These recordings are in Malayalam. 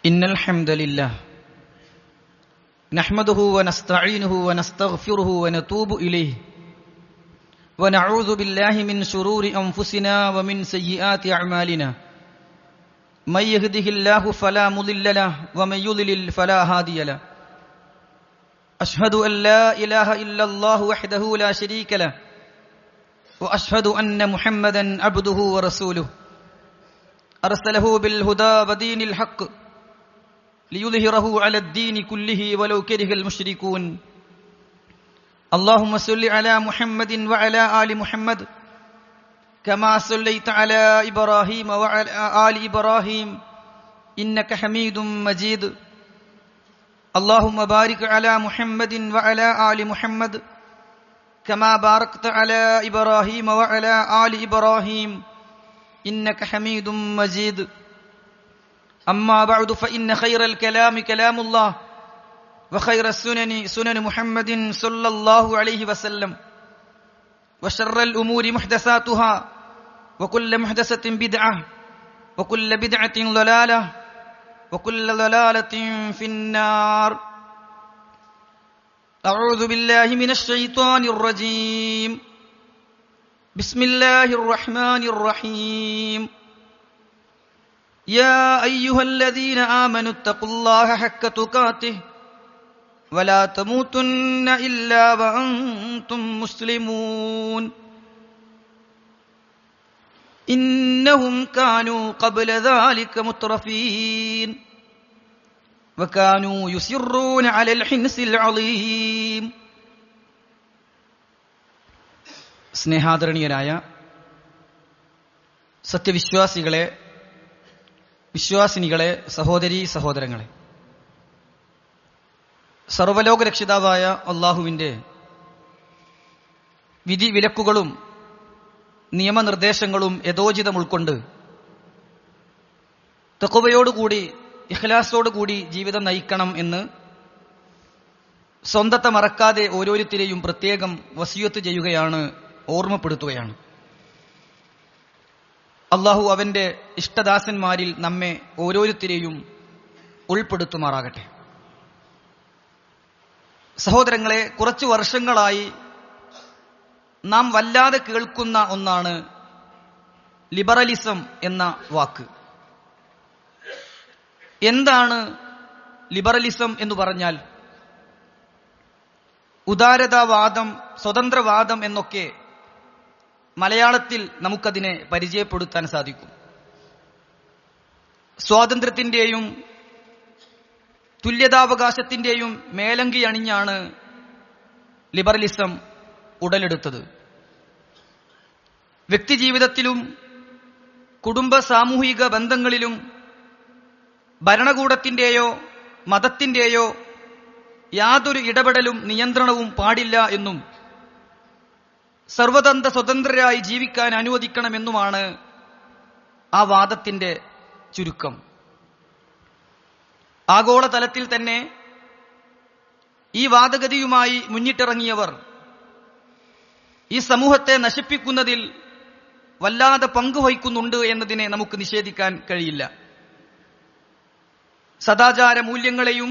إن الحمد لله نحمده ونستعينه ونستغفره ونتوب إليه ونعوذ بالله من شرور أنفسنا ومن سيئات أعمالنا من يهده الله فلا مضل له ومن يضلل فلا هادي له أشهد أن لا إله إلا الله وحده لا شريك له وأشهد أن محمدا عبده ورسوله أرسله بالهدى ودين الحق ليظهره على الدين كله ولو كره المشركون اللهم صل على محمد وعلى آل محمد كما صليت على إبراهيم وعلى آل إبراهيم إنك حميد مجيد اللهم بارك على محمد وعلى آل محمد كما باركت على إبراهيم وعلى آل إبراهيم إنك حميد مجيد أما بعد فإن خير الكلام كلام الله وخير السنن سنن محمد صلى الله عليه وسلم وشر الأمور محدثاتها وكل محدثة بدعة وكل بدعة ضلالة وكل ضلالة في النار أعوذ بالله من الشيطان الرجيم بسم الله الرحمن الرحيم يا أيها الذين آمنوا اتقوا الله حق تقاته ولا تموتن إلا وأنتم مسلمون إنهم كانوا قبل ذلك مترفين وكانوا يصرون على الحنث العظيم. സ്നേഹാദരണീയരായ സത്യവിശ്വാസികളെ, വിശ്വാസിനികളെ, സഹോദരീ സഹോദരങ്ങളെ, സർവലോക രക്ഷിതാവായ അള്ളാഹുവിൻ്റെ വിധി വിലക്കുകളും നിയമനിർദ്ദേശങ്ങളും യഥോചിതം ഉൾക്കൊണ്ട് തഖ്വയോടുകൂടി ഇഖ്ലാസോടുകൂടി ജീവിതം നയിക്കണം എന്ന് സ്വന്തത്തെ മറക്കാതെ ഓരോരുത്തരെയും പ്രത്യേകം വസിയത്ത് ചെയ്യുകയാണ്, ഓർമ്മപ്പെടുത്തുകയാണ്. അള്ളാഹു അവന്റെ ഇഷ്ടദാസന്മാരിൽ നമ്മെ ഓരോരുത്തരെയും ഉൾപ്പെടുത്തുമാറാകട്ടെ. സഹോദരങ്ങളെ, കുറച്ചു വർഷങ്ങളായി നാം വല്ലാതെ കേൾക്കുന്ന ഒന്നാണ് ലിബറലിസം എന്ന വാക്ക്. എന്താണ് ലിബറലിസം എന്ന് പറഞ്ഞാൽ? ഉദാരതാവാദം, സ്വതന്ത്രവാദം എന്നൊക്കെ മലയാളത്തിൽ നമുക്കതിനെ പരിചയപ്പെടുത്താൻ സാധിക്കും. സ്വാതന്ത്ര്യത്തിന്റെയും തുല്യതാവകാശത്തിന്റെയും മേലങ്കി അണിഞ്ഞാണ് ലിബറലിസം ഉടലെടുത്തത്. വ്യക്തിജീവിതത്തിലും കുടുംബ സാമൂഹിക ബന്ധങ്ങളിലും ഭരണകൂടത്തിന്റെയോ മതത്തിന്റെയോ യാതൊരു ഇടപെടലും നിയന്ത്രണവും പാടില്ല എന്നും സർവതന്ത്ര സ്വതന്ത്രരായി ജീവിക്കാൻ അനുവദിക്കണമെന്നുമാണ് ആ വാദത്തിന്റെ ചുരുക്കം. ആഗോളതലത്തിൽ തന്നെ ഈ വാദഗതിയുമായി മുന്നിട്ടിറങ്ങിയവർ ഈ സമൂഹത്തെ നശിപ്പിക്കുന്നതിൽ വല്ലാതെ പങ്കുവഹിക്കുന്നുണ്ട് എന്നതിനെ നമുക്ക് നിഷേധിക്കാൻ കഴിയില്ല. സദാചാര മൂല്യങ്ങളെയും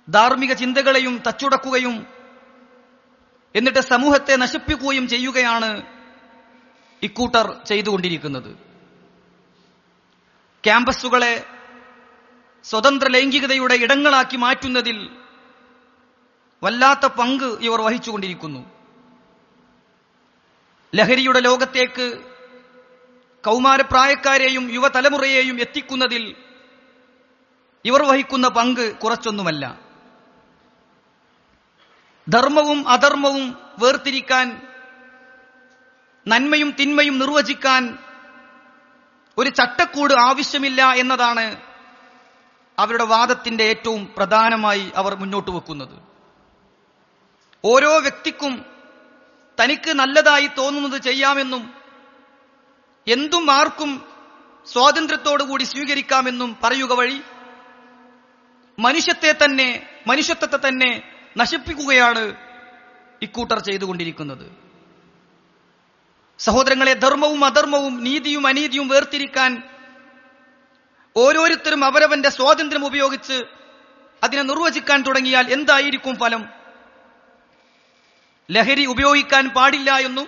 ധാർമ്മിക ചിന്തകളെയും തച്ചുടക്കുകയും എന്നിട്ട് സമൂഹത്തെ നശിപ്പിക്കുകയും ചെയ്യുകയാണ് ഇക്കൂട്ടർ ചെയ്തുകൊണ്ടിരിക്കുന്നത്. ക്യാമ്പസുകളെ സ്വതന്ത്ര ലൈംഗികതയുടെ ഇടങ്ങളാക്കി മാറ്റുന്നതിൽ വല്ലാത്ത പങ്ക് ഇവർ വഹിച്ചുകൊണ്ടിരിക്കുന്നു. ലഹരിയുടെ ലോകത്തേക്ക് കൗമാരപ്രായക്കാരെയും യുവതലമുറയെയും എത്തിക്കുന്നതിൽ ഇവർ വഹിക്കുന്ന പങ്ക് കുറച്ചൊന്നുമല്ല. ധർമ്മവും അധർമ്മവും വേർതിരിക്കാൻ, നന്മയും തിന്മയും നിർവചിക്കാൻ ഒരു ചട്ടക്കൂട് ആവശ്യമില്ല എന്നതാണ് അവരുടെ വാദത്തിന്റെ ഏറ്റവും പ്രധാനമായി അവർ മുന്നോട്ട് വെക്കുന്നത്. ഓരോ വ്യക്തിക്കും തനിക്ക് നല്ലതായി തോന്നുന്നത് ചെയ്യാമെന്നും എന്തും ആർക്കും സ്വാതന്ത്ര്യത്തോടുകൂടി സ്വീകരിക്കാമെന്നും പറയുക വഴി മനുഷ്യത്വത്തെ തന്നെ നശിപ്പിക്കുകയാണ് ഇക്കൂട്ടർ ചെയ്തുകൊണ്ടിരിക്കുന്നത്. സഹോദരങ്ങളെ, ധർമ്മവും അധർമ്മവും നീതിയും അനീതിയും വേർതിരിക്കാൻ ഓരോരുത്തരും അവരവന്റെ സ്വാതന്ത്ര്യം ഉപയോഗിച്ച് അതിനെ നിർവചിക്കാൻ തുടങ്ങിയാൽ എന്തായിരിക്കും ഫലം? ലഹരി ഉപയോഗിക്കാൻ പാടില്ല എന്നും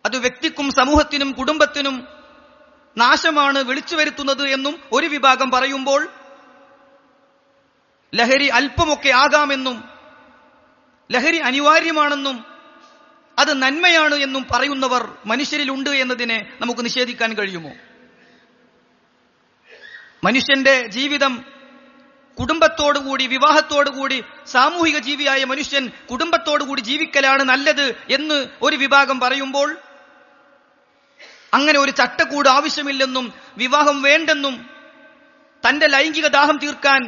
അത് വ്യക്തിക്കും സമൂഹത്തിനും കുടുംബത്തിനും നാശമാണ് വിളിച്ചു വരുത്തുന്നത് എന്നും ഒരു വിഭാഗം പറയുമ്പോൾ, ലഹരി അല്പമൊക്കെ ആകാമെന്നും ലഹരി അനിവാര്യമാണെന്നും അത് നന്മയാണ് എന്നും പറയുന്നവർ മനുഷ്യരിലുണ്ട് എന്നതിനെ നമുക്ക് നിഷേധിക്കാൻ കഴിയുമോ? മനുഷ്യന്റെ ജീവിതം കുടുംബത്തോടുകൂടി, വിവാഹത്തോടുകൂടി, സാമൂഹിക ജീവിയായ മനുഷ്യൻ കുടുംബത്തോടുകൂടി ജീവിക്കലാണ് നല്ലത് എന്ന് ഒരു വിഭാഗം പറയുമ്പോൾ, അങ്ങനെ ഒരു ചട്ടക്കൂട് ആവശ്യമില്ലെന്നും വിവാഹം വേണ്ടെന്നും തന്റെ ലൈംഗിക ദാഹം തീർക്കാൻ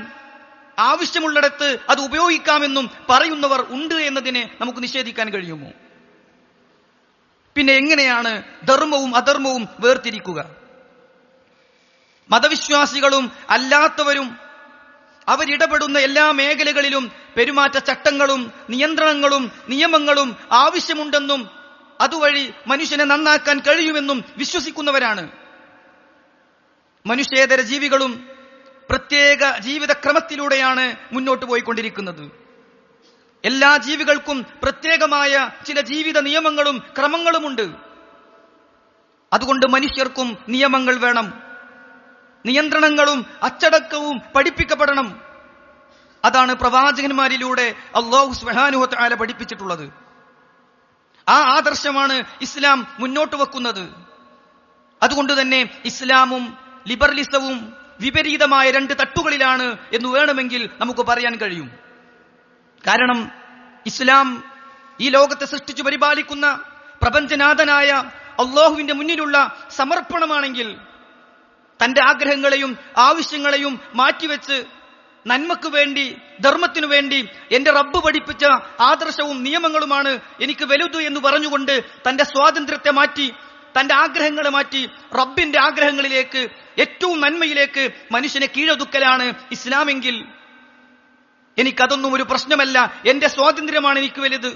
ആവശ്യമുള്ളിടത്ത് അത് ഉപയോഗിക്കാമെന്നും പറയുന്നവർ ഉണ്ട് എന്നതിനെ നമുക്ക് നിഷേധിക്കാൻ കഴിയുമോ? പിന്നെ എങ്ങനെയാണ് ധർമ്മവും അധർമ്മവും വേർതിരിക്കുക? മതവിശ്വാസികളും അല്ലാത്തവരും അവരിടപെടുന്ന എല്ലാ മേഖലകളിലും പെരുമാറ്റച്ചട്ടങ്ങളും നിയന്ത്രണങ്ങളും നിയമങ്ങളും ആവശ്യമുണ്ടെന്നും അതുവഴി മനുഷ്യനെ നന്നാക്കാൻ കഴിയുമെന്നും വിശ്വസിക്കുന്നവരാണ്. മനുഷ്യേതര ജീവികളും പ്രത്യേക ജീവിതക്രമത്തിലൂടെയാണ് മുന്നോട്ട് പോയിക്കൊണ്ടിരിക്കുന്നത്. എല്ലാ ജീവികൾക്കും പ്രത്യേകമായ ചില ജീവിത നിയമങ്ങളും ക്രമങ്ങളുമുണ്ട്. അതുകൊണ്ട് മനുഷ്യർക്കും നിയമങ്ങൾ വേണം, നിയന്ത്രണങ്ങളും അച്ചടക്കവും പഠിപ്പിക്കപ്പെടണം. അതാണ് പ്രവാചകന്മാരിലൂടെ അല്ലാഹു സുബ്ഹാനഹു വ തആല പഠിപ്പിച്ചിട്ടുള്ളത്. ആ ആദർശമാണ് ഇസ്ലാം മുന്നോട്ട് വെക്കുന്നത്. അതുകൊണ്ട് തന്നെ ഇസ്ലാമും ലിബറലിസവും വിപരീതമായ രണ്ട് തട്ടുകളിലാണ് എന്ന് വേണമെങ്കിൽ നമുക്ക് പറയാൻ കഴിയും. കാരണം ഇസ്ലാം ഈ ലോകത്തെ സൃഷ്ടിച്ചു പരിപാലിക്കുന്ന പ്രപഞ്ചനാഥനായ അല്ലാഹുവിന്റെ മുന്നിലുള്ള സമർപ്പണമാണെങ്കിൽ, തന്റെ ആഗ്രഹങ്ങളെയും ആവശ്യങ്ങളെയും മാറ്റിവെച്ച് നന്മക്ക് വേണ്ടി, ധർമ്മത്തിനു വേണ്ടി എന്റെ റബ്ബ് പഠിപ്പിച്ച ആദർശവും നിയമങ്ങളുമാണ് എനിക്ക് വലുത് എന്ന് പറഞ്ഞുകൊണ്ട് തന്റെ സ്വാതന്ത്ര്യത്തെ മാറ്റി, തന്റെ ആഗ്രഹങ്ങളെ മാറ്റി റബ്ബിന്റെ ആഗ്രഹങ്ങളിലേക്ക്, ഏറ്റവും നന്മയിലേക്ക് മനുഷ്യനെ കീഴൊതുക്കലാണ് ഇസ്ലാമെങ്കിൽ, എനിക്കതൊന്നും ഒരു പ്രശ്നമല്ല, എന്റെ സ്വാതന്ത്ര്യമാണ് എനിക്ക് വലുത്,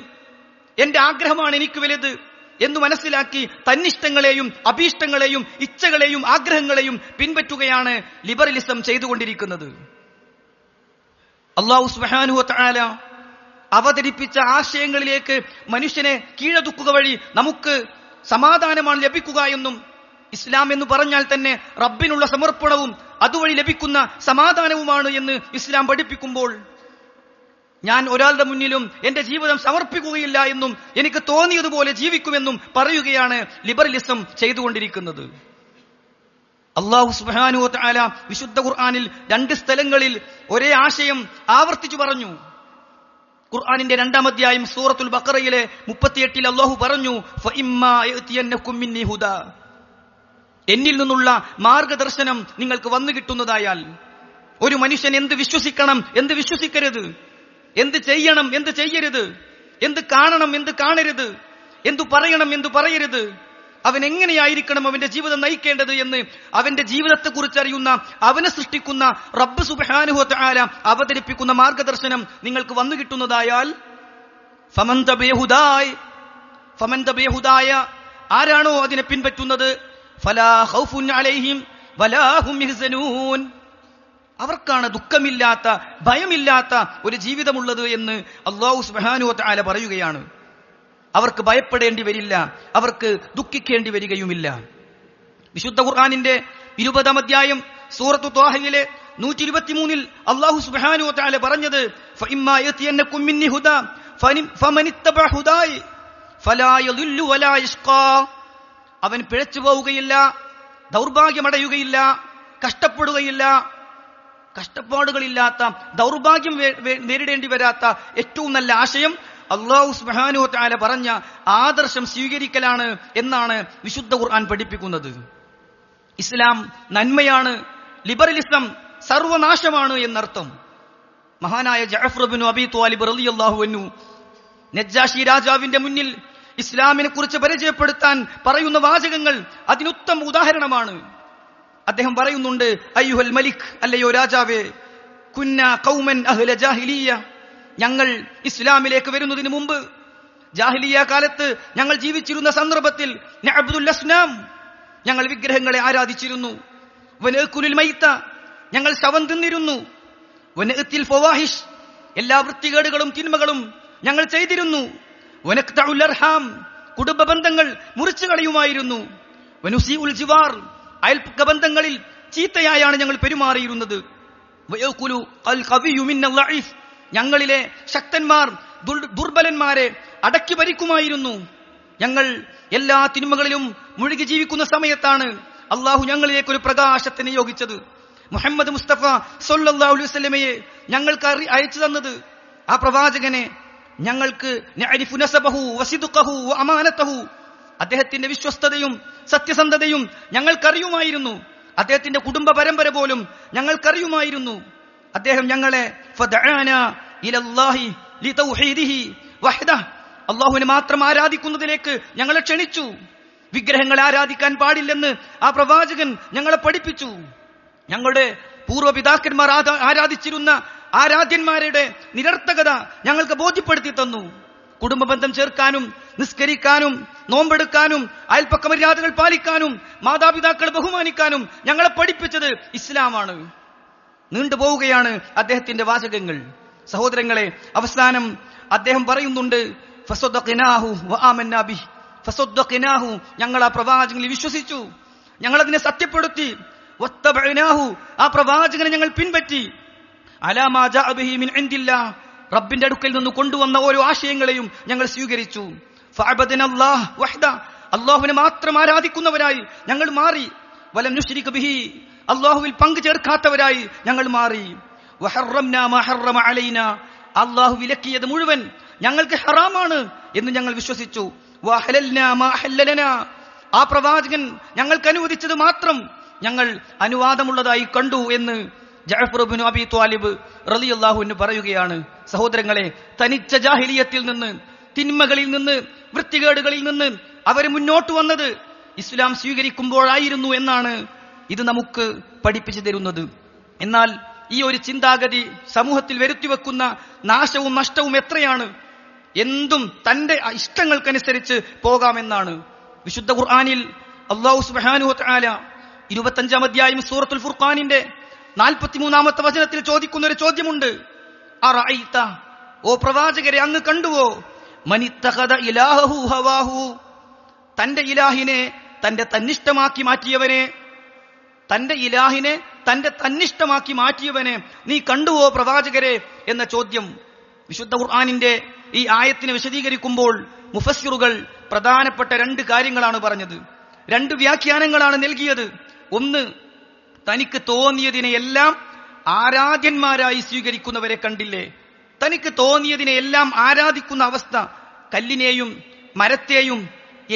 എന്റെ ആഗ്രഹമാണ് എനിക്ക് വലുത് എന്ന് മനസ്സിലാക്കി തന്നിഷ്ടങ്ങളെയും അഭീഷ്ടങ്ങളെയും ഇച്ഛകളെയും ആഗ്രഹങ്ങളെയും പിൻപറ്റുകയാണ് ലിബറലിസം ചെയ്തുകൊണ്ടിരിക്കുന്നത്. അല്ലാഹു സുബ്ഹാനഹു വ തആല അവതരിപ്പിച്ച ആശയങ്ങളിലേക്ക് മനുഷ്യനെ കീഴൊതുക്കുക വഴി നമുക്ക് സമാധാനമാണ് ലഭിക്കുക എന്നും, ഇസ്ലാം എന്ന് പറഞ്ഞാൽ തന്നെ റബ്ബിനുള്ള സമർപ്പണവും അതുവഴി ലഭിക്കുന്ന സമാധാനവുമാണ് എന്ന് ഇസ്ലാം പഠിപ്പിക്കുമ്പോൾ, ഞാൻ ഒരാളുടെ മുന്നിലും എന്റെ ജീവിതം സമർപ്പിക്കുകയില്ല എന്നും എനിക്ക് തോന്നിയതുപോലെ ജീവിക്കുമെന്നും പറയുകയാണ് ലിബറലിസം ചെയ്തുകൊണ്ടിരിക്കുന്നത്. അല്ലാഹു സുബ്ഹാനഹു വ തആല വിശുദ്ധ ഖുർആനിൽ 2 സ്ഥലങ്ങളിൽ ഒരേ ആശയം ആവർത്തിച്ചു പറഞ്ഞു. ഖുർആനിന്റെ 2-ാം അധ്യായം സൂറത്തുൽ ബഖറയിലെ 38-ൽ അല്ലാഹു പറഞ്ഞു, ഫഇമ്മാ യഅതിയന്നകും മിന്നി ഹുദാ, എന്നിൽ നിന്നുള്ള മാർഗദർശനം നിങ്ങൾക്ക് വന്നു കിട്ടുന്നതായാൽ, ഒരു മനുഷ്യൻ എന്ത് വിശ്വസിക്കണം, എന്ത് വിശ്വസിക്കരുത്, എന്ത് ചെയ്യണം, എന്ത് ചെയ്യരുത്, എന്ത് കാണണം, എന്ത് കാണരുത്, എന്തു പറയണം, എന്തു പറയരുത്, അവൻ എങ്ങനെയായിരിക്കണം അവന്റെ ജീവിതം നയിക്കേണ്ടത് എന്ന് അവന്റെ ജീവിതത്തെക്കുറിച്ച് അറിയുന്ന, അവനെ സൃഷ്ടിക്കുന്ന റബ്ബ് സുബ്ഹാനഹു വ തആല അവതരിപ്പിക്കുന്ന മാർഗദർശനം നിങ്ങൾക്ക് വന്നു കിട്ടുന്നതായാൽ, ഫമൻ തബിയ ഹുദായ, ആരാണോ അതിനെ പിൻപറ്റുന്നത്, ഫലാ ഖൗഫുൻ അലൈഹിം വലാ ഹും യഹ്സനൂൻ, അവർക്കാണ് ദുഃഖമില്ലാത്ത, ഭയമില്ലാത്ത ഒരു ജീവിതമുള്ളത് എന്ന് അല്ലാഹു സുബ്ഹാനഹു വ തആല പറയുകയാണ്. അവർക്ക് ഭയപ്പെടേണ്ടി വരില്ല, അവർക്ക് ദുഃഖിക്കേണ്ടി വരികയുമില്ല. വിശുദ്ധ ഖുർആനിന്റെ 20-ാം അധ്യായം സൂറത്തു ത്വാഹയിലെ 123-ൽ അല്ലാഹു സുബ്ഹാനഹു വ തആല പറഞ്ഞത്, ഫഇമ്മാ യഅതിയന്നകും മിന്നി ഹുദാ ഫമനിത്തബഅ ഹുദായി ഫലാ യളില്ലു വലാ യഷ്ഖാ, അവൻ പിഴച്ചു പോവുകയില്ല, ദൗർഭാഗ്യമടയുകയില്ല, കഷ്ടപ്പെടുകയില്ല, കഷ്ടപ്പാടുകളില്ലാത്ത, ദൗർഭാഗ്യം നേരിടേണ്ടി വരാത്ത ഏറ്റവും നല്ല ആശയം അല്ലാഹു സുബ്ഹാനഹു വ തആല പറഞ്ഞ ആദർശം സ്വീകരിക്കലാണ് എന്നാണ് വിശുദ്ധ ഖുർആൻ പഠിപ്പിക്കുന്നത്. ഇസ്ലാം നന്മയാണ്, ലിബറലിസം സർവനാശമാണ് എന്നർത്ഥം. മഹാനായ ജഅഫർ ഇബ്നു അബീ ത്വാലിബ് റളിയല്ലാഹു അൻഹു നജ്ജാശി രാജാവിന്റെ മുന്നിൽ ഇസ്ലാമിനെ കുറിച്ച് പരിചയപ്പെടുത്താൻ പറയുന്ന വാചകങ്ങൾ അതിനുത്തമ ഉദാഹരണമാണ്. അദ്ദേഹം പറയുന്നുണ്ട്, അയ്യുഹൽ മലിക്, അല്ലയോ രാജാവേ, കുന്ന ഖൗമൻ അഹ്ല ജാഹിലിയ്യ, ഞങ്ങൾ ഇസ്ലാമിലേക്ക് വരുന്നതിന് മുമ്പ് ജാഹിലിയ കാലത്ത് ഞങ്ങൾ ജീവിച്ചിരുന്ന സന്ദർഭത്തിൽ നഅബ്ദുൽ അസ്നാം, ഞങ്ങൾ വിഗ്രഹങ്ങളെ ആരാധിച്ചിരുന്നു. വനഅകുലുൽ മൈത, ഞങ്ങൾ ശവം തിന്നിരുന്നു. വനഅത്തിൽ ഫവാഹിഷ്, എല്ലാ വൃത്തികേടുകളും തിന്മകളും ഞങ്ങൾ ചെയ്തിരുന്നു. വനഖ്തഉൽ അർഹാം, കുടുംബ ബന്ധങ്ങൾ മുറിച്ചു കളയുമായിരുന്നു. വനുസീഉൽ ജിവാർ, അയൽപക്ക ബന്ധങ്ങളിൽ ചീത്തയായാണ് ഞങ്ങൾ പെരുമാറിയിരുന്നത്. വയഖുലു അൽ ഖവിയ്യു മിന്നൽ ലഈഫ്, ഞങ്ങളിലെ ശക്തന്മാർ ദുർബലന്മാരെ അടക്കി ഭരിക്കുമായിരുന്നു. ഞങ്ങൾ എല്ലാ തിന്മകളിലും മുഴുകി ജീവിക്കുന്ന സമയത്താണ് അള്ളാഹു ഞങ്ങളിലേക്ക് ഒരു പ്രകാശത്തെ നിയോഗിച്ചത്. മുഹമ്മദ് മുസ്തഫ സല്ലല്ലാഹു അലൈഹി വസല്ലമയെ ഞങ്ങൾക്ക് അയച്ചു തന്നത്, ആ പ്രവാചകനെ ഞങ്ങൾക്ക് നഅരിഫു നസബഹു വസിദ്ഖഹു വഅമാനതഹു, അദ്ദേഹത്തിന്റെ വിശ്വസ്തതയും സത്യസന്ധതയും ഞങ്ങൾക്കറിയുമായിരുന്നു. അദ്ദേഹത്തിന്റെ കുടുംബ പരമ്പര പോലും ഞങ്ങൾക്കറിയുമായിരുന്നു. അദ്ദേഹം ഞങ്ങളെ ഫദഅനാ ഇലല്ലാഹി ലിതൗഹീദിഹി വഹ്ദഹ്, അല്ലാഹുവിനെ മാത്രം ആരാധിക്കുന്നതിലേക്ക് ഞങ്ങളെ ക്ഷണിച്ചു. വിഗ്രഹങ്ങളെ ആരാധിക്കാൻ പാടില്ലെന്ന് ആ പ്രവാചകൻ ഞങ്ങളെ പഠിപ്പിച്ചു. ഞങ്ങളുടെ പൂർവ്വപിതാക്കന്മാർ ആരാധിച്ചിരുന്ന ആരാധ്യന്മാരുടെ നിരർത്ഥകത ഞങ്ങൾക്ക് ബോധ്യപ്പെടുത്തി തന്നു. കുടുംബ ബന്ധം ചേർക്കാനും നിസ്കരിക്കാനും നോമ്പെടുക്കാനും അയൽപക്ക മര്യാദകൾ പാലിക്കാനും മാതാപിതാക്കളെ ബഹുമാനിക്കാനും ഞങ്ങളെ പഠിപ്പിച്ചത് ഇസ്ലാമാണ്. നീണ്ടുപോവുകയാണ് അദ്ദേഹത്തിന്റെ വാചകങ്ങൾ. സഹോദരങ്ങളെ, അവസാനം അദ്ദേഹം പറയുന്നുണ്ട്, ഫസദ്ദഖനാഹു വആമന്നാ ബിഹി, ഫസദ്ദഖനാഹു, ഞങ്ങൾ ആ പ്രവാചകനിൽ വിശ്വസിച്ചു, ഞങ്ങൾ അതിനെ സത്യപ്പെടുത്തി. വത്തബഅനാഹു, ആ പ്രവാചകനെ ഞങ്ങൾ പിൻപറ്റി. അലാ മാ ജാഅ ബിഹി മിൻ ഇൻദില്ലാഹ്, റബ്ബിന്റെ അടുക്കൽ നിന്ന് കൊണ്ടുവന്ന ഓരോ ആശയങ്ങളെയും ഞങ്ങൾ സ്വീകരിച്ചു. ഫഅബദനല്ലാഹ് വഹ്ദ, അല്ലാഹുവിനെ മാത്രം ആരാധിക്കുന്നവരായി ഞങ്ങൾ മാറി. വലം നുശ്രിക ബിഹി, അല്ലാഹുവിൽ പങ്കു ചേർക്കാത്തവരായി ഞങ്ങൾ മാറി. വഹറംനാ മാ ഹറമ അലൈനാ, അല്ലാഹു വിലക്കിയത് മുഴുവൻ ഞങ്ങൾക്ക് ഹറാമാണ് എന്ന് ഞങ്ങൾ വിശ്വസിച്ചു. വഹലൽനാ മാ ഹല്ലലനാ, ആ പ്രവാചകൻ ഞങ്ങൾക്ക് അനുവദിച്ചത് മാത്രം ഞങ്ങൾ അനുവാദമുള്ളതായി കണ്ടു എന്ന് ജഅഫർ ഇബ്നു അബീ ത്വാലിബ് റളിയല്ലാഹു അൻഹു പറയുകയാണ്. സഹോദരങ്ങളെ, തനിച്ച ജാഹിലിയത്തിൽ നിന്ന്, തിന്മകളിൽ നിന്ന്, വൃത്തികേടുകളിൽ നിന്ന് അവർ മുന്നോട്ട് വന്നത് ഇസ്ലാം സ്വീകരിക്കുമ്പോഴായിരുന്നു എന്നാണ് ഇത് നമുക്ക് പഠിപ്പിച്ചു തരുന്നത്. എന്നാൽ ഈ ഒരു ചിന്താഗതി സമൂഹത്തിൽ വരുത്തിവെക്കുന്ന നാശവും നഷ്ടവും എത്രയാണ്. എന്തും തന്റെ ഇഷ്ടങ്ങൾക്കനുസരിച്ച് പോകാമെന്നാണ്. വിശുദ്ധ ഖുർആനിൽ അല്ലാഹു സുബ്ഹാനഹു വ തആല 25-ാം അധ്യായം സൂറത്തുൽ ഫുർഖാനിന്റെ 43-ാമത്തെ വചനത്തിൽ ചോദിക്കുന്ന ഒരു ചോദ്യമുണ്ട്. അറഅയ്ത, ഓ പ്രവാചകരെ, അങ്ങ് കണ്ടുവോ, മനിത്തഖദ ഇലാഹു ഹവാഹു, തന്റെ ഇലാഹിനെ തന്റെ തന്നിഷ്ടമാക്കി മാറ്റിയവനെ, തന്റെ ഇലാഹിനെ തന്റെ തന്നിഷ്ടമാക്കി മാറ്റിയവനെ നീ കണ്ടുവോ പ്രവാചകരെ എന്ന ചോദ്യം. വിശുദ്ധ ഖുർആനിന്റെ ഈ ആയത്തിനെ വിശദീകരിക്കുമ്പോൾ മുഫസ്സിറുകൾ പ്രധാനപ്പെട്ട 2 കാര്യങ്ങളാണ് പറഞ്ഞത്. 2 വ്യാഖ്യാനങ്ങളാണ് നൽകിയത്. ഒന്ന്, തനിക്ക് തോന്നിയതിനെയെല്ലാം ആരാധ്യന്മാരായി സ്വീകരിക്കുന്നവരെ കണ്ടില്ലേ, തനിക്ക് തോന്നിയതിനെയെല്ലാം ആരാധിക്കുന്ന അവസ്ഥ. കല്ലിനെയും മരത്തെയും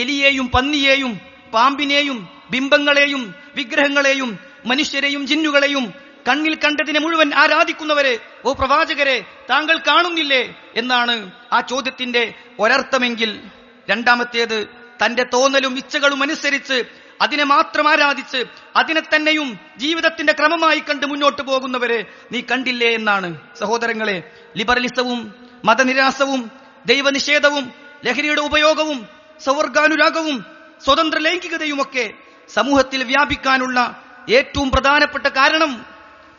എലിയെയും പന്നിയെയും പാമ്പിനെയും ബിംബങ്ങളെയും വിഗ്രഹങ്ങളെയും മനുഷ്യരെയും ജിന്നുകളെയും കണ്ണിൽ കണ്ടതിനെ മുഴുവൻ ആരാധിക്കുന്നവരെ ഓ പ്രവാചകരെ താങ്കൾ കാണുന്നില്ലേ എന്നാണ് ആ ചോദ്യത്തിന്റെ ഒരർത്ഥമെങ്കിൽ, രണ്ടാമത്തേത്, തന്റെ തോന്നലും ഇച്ഛകളും അനുസരിച്ച് അതിനെ മാത്രം ആരാധിച്ച് അതിനെ തന്നെയും ജീവിതത്തിന്റെ ക്രമമായി കണ്ട് മുന്നോട്ട് പോകുന്നവരെ നീ കണ്ടില്ലേ എന്നാണ്. സഹോദരങ്ങളെ, ലിബറലിസവും മതനിരാസവും ദൈവനിഷേധവും ലഹരിയുടെ ഉപയോഗവും സ്വവർഗാനുരാഗവും സ്വതന്ത്ര ലൈംഗികതയുമൊക്കെ സമൂഹത്തിൽ വ്യാപിക്കാനുള്ള ഏറ്റവും പ്രധാനപ്പെട്ട കാരണം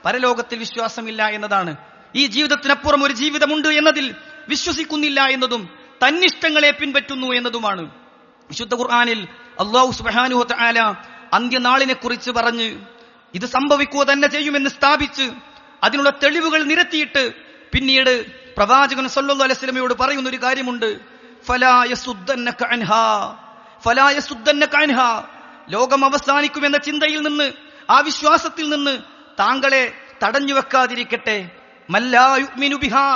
പരലോകത്തിൽ വിശ്വാസമില്ല എന്നതാണ്. ഈ ജീവിതത്തിനപ്പുറം ഒരു ജീവിതമുണ്ട് എന്നതിൽ വിശ്വസിക്കുന്നില്ല എന്നതും തന്നിഷ്ടങ്ങളെ പിൻപറ്റുന്നു എന്നതുമാണ്. വിശുദ്ധ ഖുർആനിൽ അല്ലാഹു സുബ്ഹാനഹു വ തആല അന്ത്യനാളിനെ കുറിച്ച് പറഞ്ഞ് ഇത് സംഭവിക്കുക തന്നെ ചെയ്യുമെന്ന് സ്ഥാപിച്ച് അതിനുള്ള തെളിവുകൾ നിരത്തിയിട്ട് പിന്നീട് പ്രവാചകൻ സല്ലല്ലാഹു അലൈഹി വസല്ലമയോട് പറയുന്ന ഒരു കാര്യമുണ്ട്. ഫലാ യസുദ്ദന്നക അൻഹാ, ഫലാ യസുദ്ദന്നക അൻഹാ, ലോകം അവസാനിക്കുമെന്ന ചിന്തയിൽ നിന്ന്, ആ വിശ്വാസത്തിൽ നിന്ന് താങ്കളെ തടഞ്ഞു വെക്കാതിരിക്കട്ടെ. മല്ലാ യുഅ്മിനു ബിഹാ,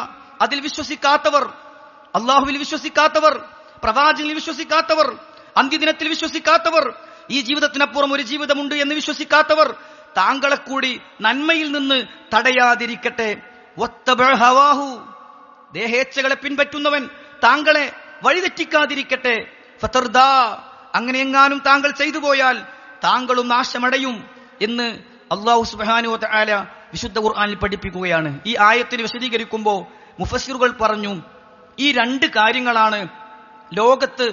അതിൽ വിശ്വസിക്കാത്തവർ, അല്ലാഹുവിൽ വിശ്വസിക്കാത്തവർ, പ്രവാചകനിൽ വിശ്വസിക്കാത്തവർ, അന്ത്യദിനത്തിൽ വിശ്വസിക്കാത്തവർ, ഈ ജീവിതത്തിനപ്പുറം ഒരു ജീവിതമുണ്ട് എന്ന് വിശ്വസിക്കാത്തവർ താങ്കളെ കൂടി നന്മയിൽ നിന്ന് തടയാതിരിക്കട്ടെ. വത്തബഅ ഹവാഹു, ദേഹേച്ഛകളെ പിൻപറ്റുന്നവൻ താങ്കളെ വഴിതെറ്റിക്കാതിരിക്കട്ടെ. ഫതർദാ, അങ്ങനെയെങ്ങാനും താങ്കൾ ചെയ്തു പോയാൽ താങ്കളും നാശമടയും എന്ന് അല്ലാഹു സുബ്ഹാനഹു വ തആല വിശുദ്ധ ഖുർആനിൽ പഠിപ്പിക്കുകയാണ്. ഈ ആയത്തിനെ വിശദീകരിക്കുമ്പോൾ മുഫസ്സിറുകൾ പറഞ്ഞു, ഈ 2 കാര്യങ്ങളാണ് ലോകത്ത്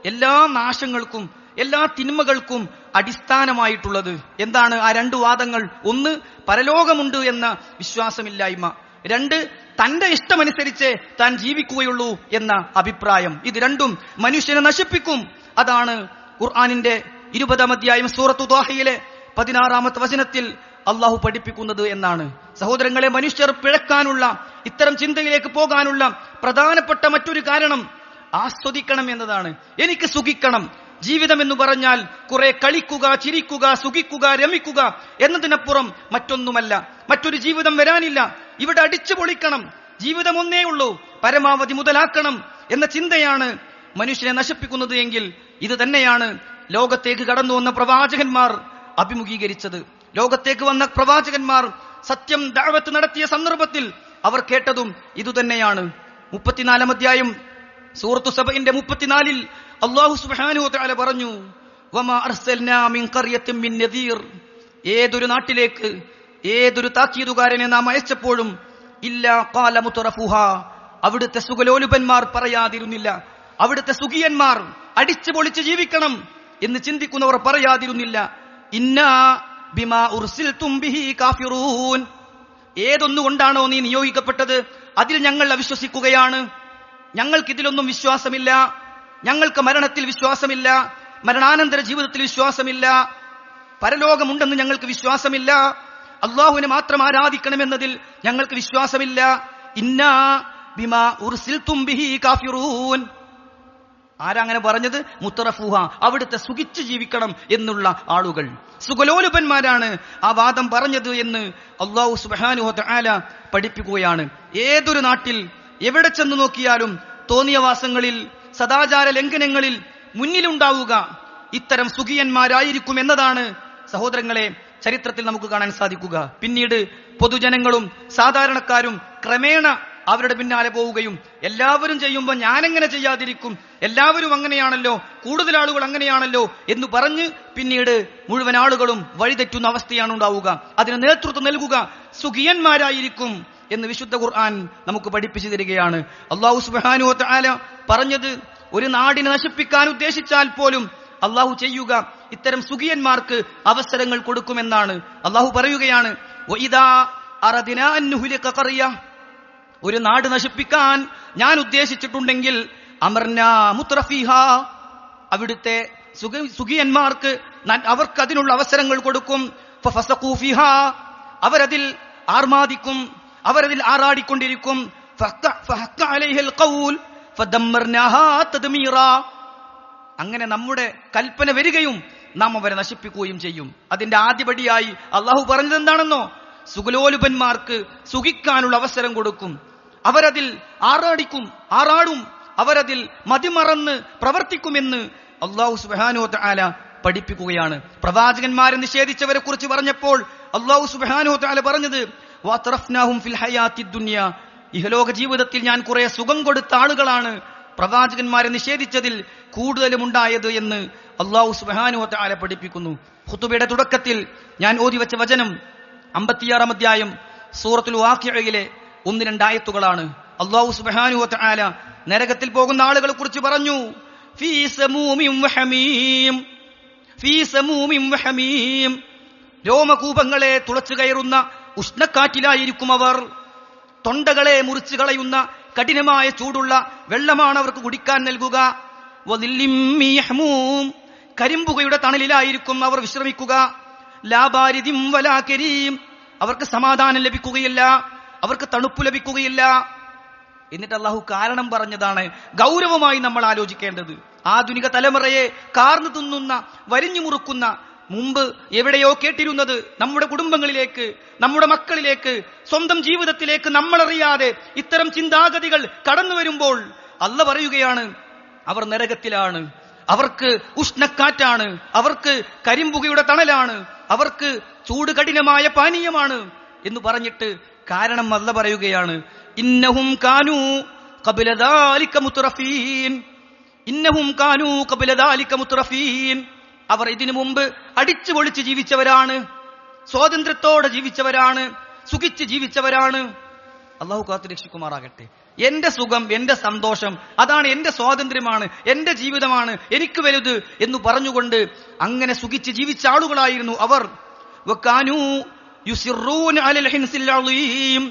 എല്ലാ നാശങ്ങൾക്കും എല്ലാ തിന്മകൾക്കും അടിസ്ഥാനമായിട്ടുള്ളത്. എന്താണ് ആ രണ്ട് വാദങ്ങൾ? ഒന്ന്, പരലോകമുണ്ട് എന്ന വിശ്വാസമില്ലായ്മ. രണ്ട്, തന്റെ ഇഷ്ടമനുസരിച്ച് താൻ ജീവിക്കുകയുള്ളൂ എന്ന അഭിപ്രായം. ഇത് രണ്ടും മനുഷ്യനെ നശിപ്പിക്കും. അതാണ് ഖുർആനിന്റെ 20-ാം അധ്യായം സൂറത്തു ത്വാഹയിലെ 16-ാമത്തെ വചനത്തിൽ അള്ളാഹു പഠിപ്പിക്കുന്നത് എന്നാണ്. സഹോദരങ്ങളെ, മനുഷ്യർ പിഴക്കാനുള്ള, ഇത്തരം ചിന്തയിലേക്ക് പോകാനുള്ള പ്രധാനപ്പെട്ട മറ്റൊരു കാരണം ആസ്വദിക്കണം എന്നതാണ്. എനിക്ക് സുഖിക്കണം. ജീവിതം എന്ന് പറഞ്ഞാൽ കുറെ കളിക്കുക, ചിരിക്കുക, സുഖിക്കുക, രമിക്കുക എന്നതിനപ്പുറം മറ്റൊന്നുമല്ല. മറ്റൊരു ജീവിതം വരാനില്ല. ഇവിടെ അടിച്ചു പൊളിക്കണം. ജീവിതം ഒന്നേ ഉള്ളൂ, പരമാവധി മുതലാക്കണം എന്ന ചിന്തയാണ് മനുഷ്യനെ നശിപ്പിക്കുന്നത് എങ്കിൽ ഇത് തന്നെയാണ് ലോകത്തേക്ക് കടന്നു വന്ന പ്രവാചകന്മാർ അഭിമുഖീകരിച്ചത്. ലോകത്തേക്ക് വന്ന പ്രവാചകന്മാർ സത്യം ദഅവത്ത് നടത്തിയ സന്ദർഭത്തിൽ അവർ കേട്ടതും ഇതുതന്നെയാണ്. 34-ാം അധ്യായം സൂറത്തു സബഇന്റെ 34-ൽ അല്ലാഹു സുബ്ഹാനഹു വ തആല പറഞ്ഞു, വമാ അർസൽനാ മിൻ ഖർയത്തിൻ മിൻ നദീർ. ഏതൊരു നാട്ടിലേക്ക് ഏതൊരു താക്കീതുകാരനെ നാം അയച്ചപ്പോഴും ഇല്ലാ ഖാല മുതറഫുഹാ, അവിടുത്തെ സുഖലോലുപന്മാർ പറയാതിരുന്നില്ല, അവിടുത്തെ സുഖിയന്മാർ അടിച്ചു പൊളിച്ച് ജീവിക്കണം എന്ന് ചിന്തിക്കുന്നവർ പറയാതിരുന്നില്ല, ഇന്നാ ബിമാ ഉർസിൽതും ബിഹി കാഫിറൂൻ. ഏതൊന്നുകൊണ്ടാണോ നീ നിയോഗിക്കപ്പെട്ടത് അതിൽ ഞങ്ങൾ അവിശ്വസിക്കുകയാണ്. ഞങ്ങൾക്കിതിലൊന്നും വിശ്വാസമില്ല. ഞങ്ങൾക്ക് മരണത്തിൽ വിശ്വാസമില്ല, മരണാനന്തര ജീവിതത്തിൽ വിശ്വാസമില്ല, പരലോകമുണ്ടെന്ന് ഞങ്ങൾക്ക് വിശ്വാസമില്ല, അള്ളാഹുവിനെ മാത്രം ആരാധിക്കണമെന്നതിൽ ഞങ്ങൾക്ക് വിശ്വാസമില്ല. ഇന്നാ ബിമാ ഉർസിൽതും ബിഹി കാഫിറൂൻ. ആരങ്ങനെ പറഞ്ഞത്? മുത്തറഫൂഹ, അവിടുത്തെ സുഖിച്ച് ജീവിക്കണം എന്നുള്ള ആളുകൾ, സുഖലോലുപന്മാരാണ് ആ വാദം പറഞ്ഞത് എന്ന് അല്ലാഹു സുബ്ഹാനഹു വ തആല പഠിപ്പിക്കുകയാണ്. ഏതൊരു നാട്ടിൽ എവിടെ ചെന്ന് നോക്കിയാലും തോന്നിയവാസങ്ങളിൽ, സദാചാര ലംഘനങ്ങളിൽ മുന്നിലുണ്ടാവുക ഇത്തരം സുഖിയന്മാരായിരിക്കും എന്നതാണ് സഹോദരങ്ങളെ ചരിത്രത്തിൽ നമുക്ക് കാണാൻ സാധിക്കുക. പിന്നീട് പൊതുജനങ്ങളും സാധാരണക്കാരും ക്രമേണ അവരുടെ പിന്നാലെ പോവുകയും എല്ലാവരും ചെയ്യുമ്പോൾ ഞാനെങ്ങനെ ചെയ്യാതിരിക്കും, എല്ലാവരും അങ്ങനെയാണല്ലോ, കൂടുതൽ ആളുകൾ അങ്ങനെയാണല്ലോ എന്ന് പറഞ്ഞ് പിന്നീട് മുഴുവൻ ആളുകളും വഴിതെറ്റുന്ന അവസ്ഥയാണ് ഉണ്ടാവുക. അതിന് നേതൃത്വം നൽകുക സുഖിയന്മാരായിരിക്കും എന്ന് വിശുദ്ധ ഖുർആൻ നമുക്ക് പഠിപ്പിച്ചു തരികയാണ്. അല്ലാഹു സുബ്ഹാനഹു വ തആല പറഞ്ഞത് ഒരു നാടിനെ നശിപ്പിക്കാൻ ഉദ്ദേശിച്ചാൽ പോലും അല്ലാഹു ചെയ്യുക ഇത്തരം സുഖിയന്മാർക്ക് അവസരങ്ങൾ കൊടുക്കുമെന്നാണ്. അല്ലാഹു പറയുകയാണ്, വഇദാ അറദിനാ അൻ നുഹ്ലിക ഖർയ, ഒരു നാട് നശിപ്പിക്കാൻ ഞാൻ ഉദ്ദേശിച്ചിട്ടുണ്ടെങ്കിൽ അമർനാ മുത്രഫീഹാ, അവിടുത്തെ സുഖിയന്മാർക്ക് അവർക്ക് അതിനുള്ള അവസരങ്ങൾ കൊടുക്കും. ഫഫസഖൂ ഫീഹാ, അവരതിൽ ആർമാദിക്കും, അവരതിൽ ആറാടിക്കൊണ്ടിരിക്കും. ഫഹഖ അലൈഹിൽ ഖൗൽ ഫദമ്മർനാഹാ തദ്മീറാ, അങ്ങനെ നമ്മുടെ കൽപ്പന വരികയും നാം അവരെ നശിപ്പിക്കുകയും ചെയ്യും. അതിന്റെ ആദ്യപടിയായി അള്ളാഹു പറഞ്ഞത് എന്താണെന്നോ? സുഖലോലുപന്മാർക്ക് സുഖിക്കാനുള്ള അവസരം കൊടുക്കും, അവരതിൽ ആറാടും, അവരതിൽ മതിമറന്ന് പ്രവർത്തിക്കുമെന്ന് അല്ലാഹു സുബ്ഹാനഹു വ തആല പഠിപ്പിക്കുകയാണ്. പ്രവാചകന്മാരെ നിഷേധിച്ചവരെ കുറിച്ച് പറഞ്ഞപ്പോൾ അല്ലാഹു സുബ്ഹാനഹു വ തആല പറഞ്ഞത്, വഅത്രഫ്നാഹും ഫിൽ ഹയാത്തിദ് ദുനിയ, ഇഹലോക ജീവിതത്തിൽ ഞാൻ കുറെ സുഖം കൊടുത്ത ആളുകളാണ് പ്രവാചകന്മാരെ നിഷേധിച്ചതിൽ കൂടുതലും ഉണ്ടായത് എന്ന് അല്ലാഹു സുബ്ഹാനഹു വ തആല പഠിപ്പിക്കുന്നു. ഖുതുബയുടെ തുടക്കത്തിൽ ഞാൻ ഓതിവെച്ച വചനം 56-ാം അധ്യായം സൂറത്തുൽ വാഖിഅയിലെ 1-2 ആയത്തുകളാണ്. അല്ലാഹു സുബ്ഹാനഹു വ തആല നരകത്തിൽ പോകുന്ന ആളുകളെ കുറിച്ച് പറഞ്ഞു, ഫീ സമൂമിൻ വഹമീം, ഫീ സമൂമിൻ വഹമീം, രോമകൂപങ്ങളെ തുളച്ചു കയറുന്ന ഉഷ്ണക്കാറ്റിലായിരിക്കും അവർ. തൊണ്ടകളെ മുറിച്ചു കളയുന്ന കഠിനമായ ചൂടുള്ള വെള്ളമാണ് അവർക്ക് കുടിക്കാൻ നൽകുക. വദില്ലിം മിൻ യഹ്മൂം, കരിമ്പുകയുടെ തണലിലായിരിക്കും അവർ വിശ്രമിക്കുക. ലാ ബാരിദിൻ വലാ കരീം, അവർക്ക് സമാധാനം ലഭിക്കുകയില്ല, അവർക്ക് തണുപ്പ് ലഭിക്കുകയില്ല. എന്നിട്ട് അല്ലാഹു കാരണം പറഞ്ഞതാണ് ഗൗരവമായി നമ്മൾ ആലോചിക്കേണ്ടത്. ആധുനിക തലമുറയെ കാർന്നു തിന്നുന്ന, വലിഞ്ഞു മുറുക്കുന്ന, മുമ്പ് എവിടെയോ കേട്ടിരുന്നത് നമ്മുടെ കുടുംബങ്ങളിലേക്ക്, നമ്മുടെ മക്കളിലേക്ക്, സ്വന്തം ജീവിതത്തിലേക്ക് നമ്മളറിയാതെ ഇത്തരം ചിന്താഗതികൾ കടന്നു വരുമ്പോൾ അല്ലാഹു പറയുകയാണ്, അവർ നരകത്തിലാണ്, അവർക്ക് ഉഷ്ണക്കാറ്റാണ്, അവർക്ക് കരിമ്പുകയുടെ തണലാണ്, അവർക്ക് ചൂട് കഠിനമായ പാനീയമാണ് എന്ന് പറഞ്ഞിട്ട് കാരണം അല്ലാഹു പറയുകയാണ്, ഇന്നഹും കാനൂ ഖബ്ല ദാലിക മുത്രഫീൻ, ഇന്നഹും കാനൂ ഖബ്ല ദാലിക മുത്രഫീൻ, അവർ ഇതിനു മുമ്പ് അടിച്ചു പൊളിച്ച് ജീവിച്ചവരാണ്, സ്വാതന്ത്ര്യത്തോടെ ജീവിച്ചവരാണ്, സുഖിച്ച് ജീവിച്ചവരാണ്. അല്ലാഹു കാത്തു രക്ഷിക്കുമാറാകട്ടെ. എന്റെ സുഖം, എന്റെ സന്തോഷം, അതാണ് എന്റെ സ്വാതന്ത്ര്യമാണ്, എന്റെ ജീവിതമാണ് എനിക്ക് വലുത് എന്ന് പറഞ്ഞുകൊണ്ട് അങ്ങനെ സുഖിച്ച് ജീവിച്ച ആളുകളായിരുന്നു അവർ. വകാനൂ യുസിറൂന അലൽ ഹിൻസിൽ അളീം,